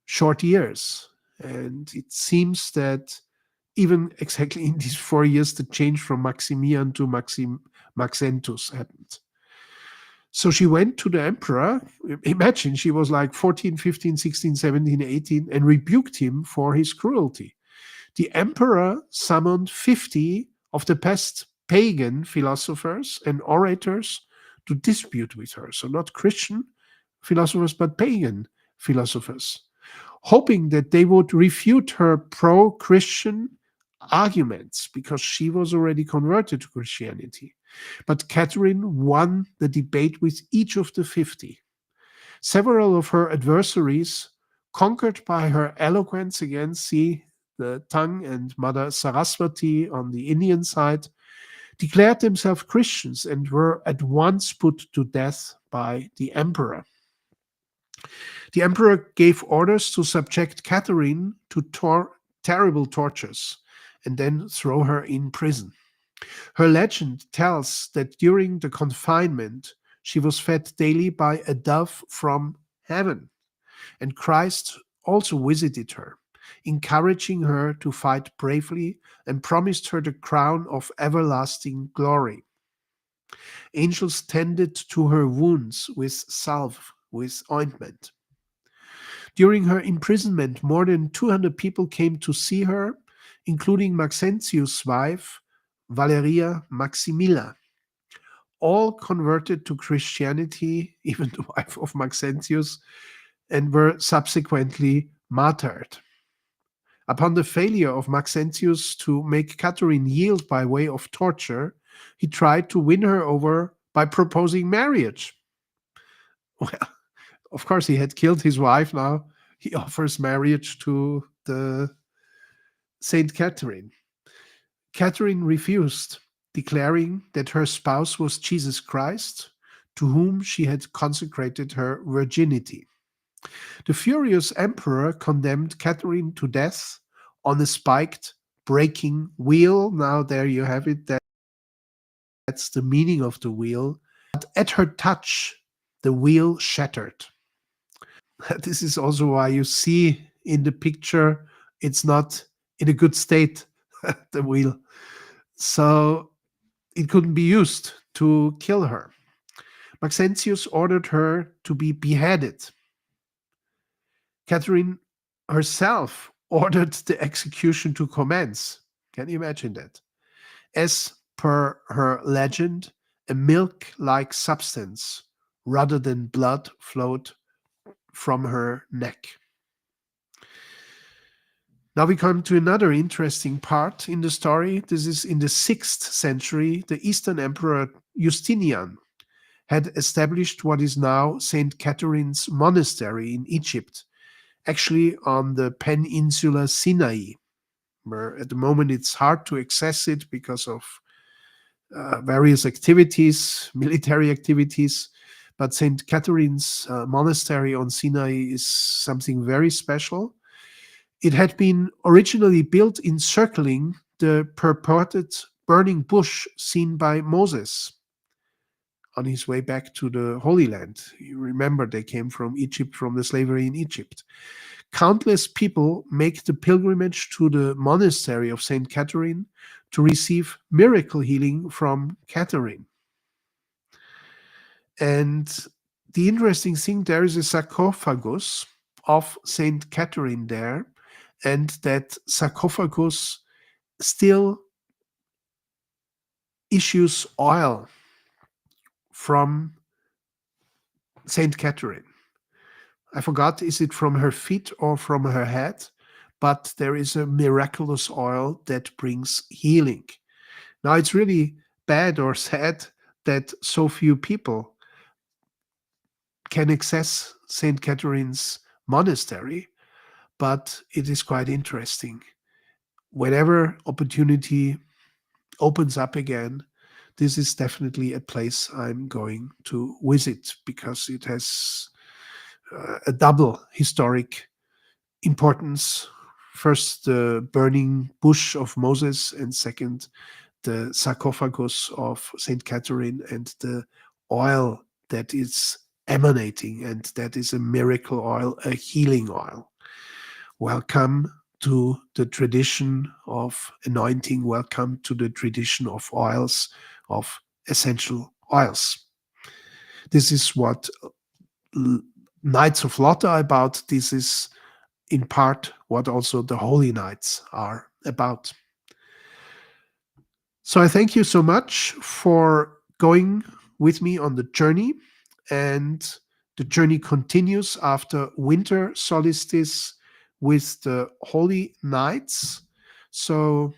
Speaker 1: short years. And it seems that even exactly in these 4 years, the change from Maximian to Maxentus happened. So she went to the emperor. Imagine, she was like 14, 15, 16, 17, 18, and rebuked him for his cruelty. The emperor summoned 50 of the best pagan philosophers and orators to dispute with her. So not Christian philosophers, but pagan philosophers, hoping that they would refute her pro-Christian arguments because she was already converted to Christianity. But Catherine won the debate with each of the 50. Several of her adversaries, conquered by her eloquence against the tongue and Mother Saraswati on the Indian side, declared themselves Christians and were at once put to death by the emperor. The emperor gave orders to subject Catherine to terrible tortures and then throw her in prison. Her legend tells that during the confinement, she was fed daily by a dove from heaven, and Christ also visited her, encouraging her to fight bravely and promised her the crown of everlasting glory. Angels tended to her wounds with salve, with ointment. During her imprisonment, more than 200 people came to see her, including Maxentius' wife, Valeria Maximilla. All converted to Christianity, even the wife of Maxentius, and were subsequently martyred. Upon the failure of Maxentius to make Catherine yield by way of torture, he tried to win her over by proposing marriage. Well, of course, he had killed his wife. Now he offers marriage to the Saint Catherine. Catherine refused, declaring that her spouse was Jesus Christ, to whom she had consecrated her virginity. The furious emperor condemned Catherine to death on a spiked breaking wheel. Now, there you have it. That's the meaning of the wheel. But at her touch, the wheel shattered. This is also why you see in the picture it's not in a good state, the wheel. So it couldn't be used to kill her. Maxentius ordered her to be beheaded. Catherine herself ordered the execution to commence. Can you imagine that? As per her legend, a milk-like substance rather than blood flowed from her neck. Now we come to another interesting part in the story. This is in the 6th century. The Eastern Emperor Justinian had established what is now St. Catherine's Monastery in Egypt, actually on the peninsula Sinai, where at the moment it's hard to access it because of various activities, military activities. But St. Catherine's Monastery on Sinai is something very special. It had been originally built encircling the purported burning bush seen by Moses on his way back to the Holy Land. You remember they came from Egypt, from the slavery in Egypt. Countless people make the pilgrimage to the monastery of St. Catherine to receive miracle healing from Catherine. And the interesting thing, there is a sarcophagus of St. Catherine there, and that sarcophagus still issues oil from St. Catherine. I forgot, is it from her feet or from her head? But there is a miraculous oil that brings healing. Now, it's really bad or sad that so few people can access St. Catherine's monastery, but it is quite interesting. Whenever opportunity opens up again, this is definitely a place I'm going to visit because it has a double historic importance. First, the burning bush of Moses, and second, the sarcophagus of St. Catherine and the oil that is emanating, and that is a miracle oil, a healing oil. Welcome to the tradition of anointing. Welcome to the tradition of oils, of essential oils. This is what Nights of Lot are about. This is in part what also the Holy Nights are about. So I thank you so much for going with me on the journey, and the journey continues after Winter Solstice with the Holy Nights. So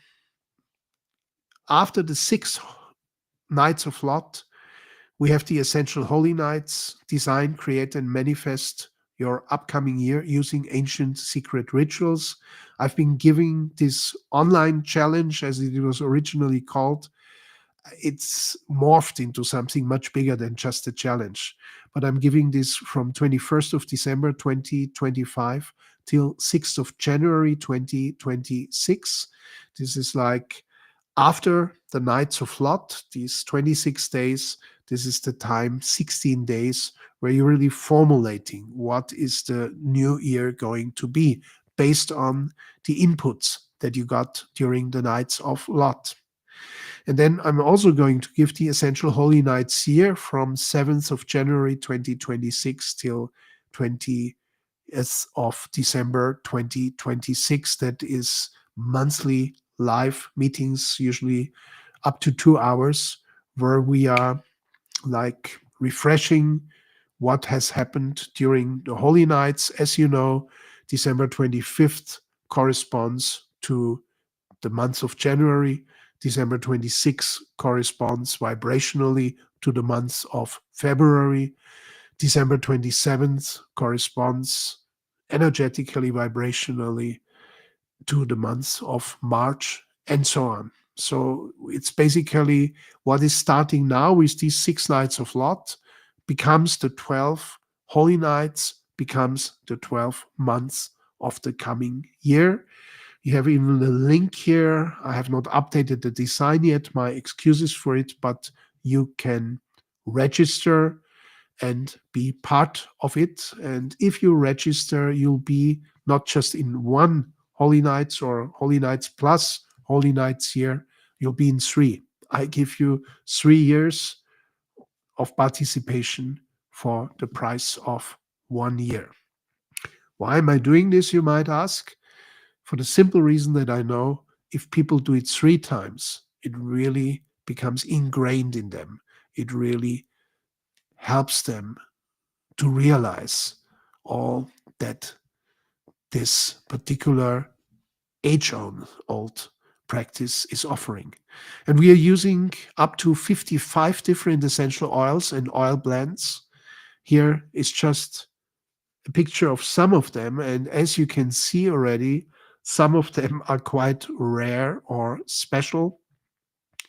Speaker 1: after the 6 Nights of Lot, we have the Essential Holy Nights: design, create, and manifest your upcoming year using ancient secret rituals. I've been giving this online challenge, as it was originally called. It's morphed into something much bigger than just a challenge. But I'm giving this from 21st of December 2025 till 6th of January 2026. This is like after the Nights of Lot, these 26 days. This is the time, 16 days, where you're really formulating what is the new year going to be based on the inputs that you got during the Nights of Lot. And then I'm also going to give the Essential Holy Nights here from 7th of January 2026 till as of December 2026. That is monthly live meetings, usually up to 2 hours, where we are like refreshing what has happened during the Holy Nights. As you know, December 25th corresponds to the month of January. December 26th corresponds vibrationally to the month of February. December 27th corresponds energetically, vibrationally to the months of March, and so on. So it's basically what is starting now with these 6 nights of Lot becomes the 12 holy nights, becomes the 12 months of the coming year. You have even the link here. I have not updated the design yet. My excuses for it, but you can register and be part of it. And if you register, you'll be not just in one Holy Nights or Holy Nights plus Holy Nights year, you'll be in three. I give you 3 years of participation for the price of 1 year. Why am I doing this, you might ask? For the simple reason that I know if people do it 3 times, it really becomes ingrained in them. It really helps them to realize all that this particular age-old practice is offering. And we are using up to 55 different essential oils and oil blends. Here is just a picture of some of them. And as you can see already, some of them are quite rare or special.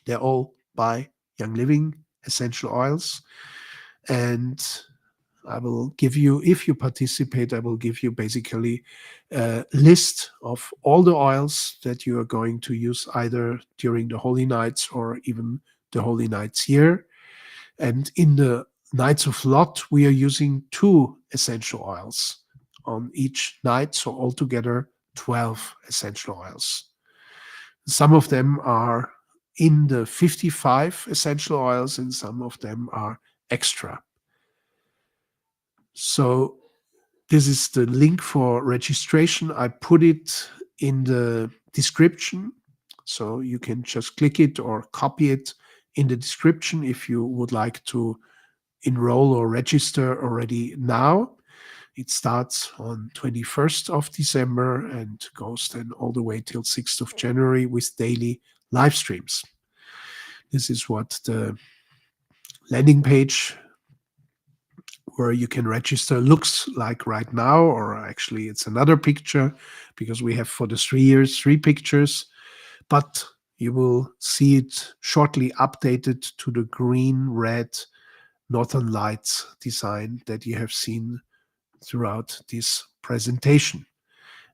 Speaker 1: They're all by Young Living essential oils. And I will give you, if you participate, I will give you basically a list of all the oils that you are going to use either during the Holy Nights or even the Holy Nights here. And in the Nights of Lot, we are using 2 essential oils on each night, so altogether 12 essential oils. Some of them are in the 55 essential oils and some of them are extra. So this is the link for registration. I put it in the description, so you can just click it or copy it in the description if you would like to enroll or register already now. It starts on 21st of December and goes then all the way till 6th of January with daily live streams. This is what the landing page where you can register looks like right now, or actually it's another picture because we have for the 3 years 3 pictures, but you will see it shortly updated to the green red Northern Lights design that you have seen throughout this presentation.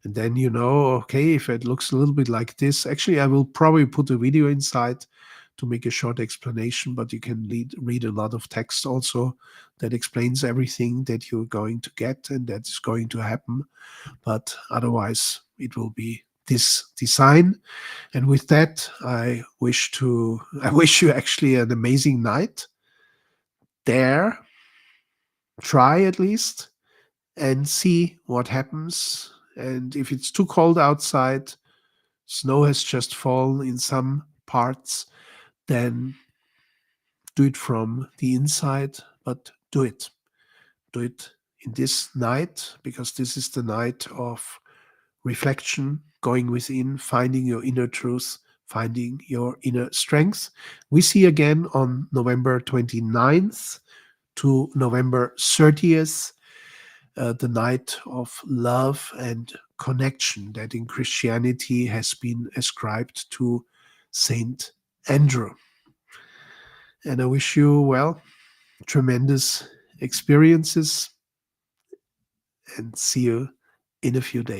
Speaker 1: And then you know, okay, if it looks a little bit like this, actually I will probably put a video inside to make a short explanation, but you can read a lot of text also that explains everything that you're going to get and that's going to happen. But otherwise, it will be this design. And with that, I wish you actually an amazing night there. Try at least and see what happens. And if it's too cold outside, snow has just fallen in some parts, then do it from the inside, but do it. Do it in this night, because this is the night of reflection, going within, finding your inner truth, finding your inner strength. We see again on November 29th to November 30th, the night of love and connection that in Christianity has been ascribed to Saint Andrew. And I wish you, well, tremendous experiences and see you in a few days.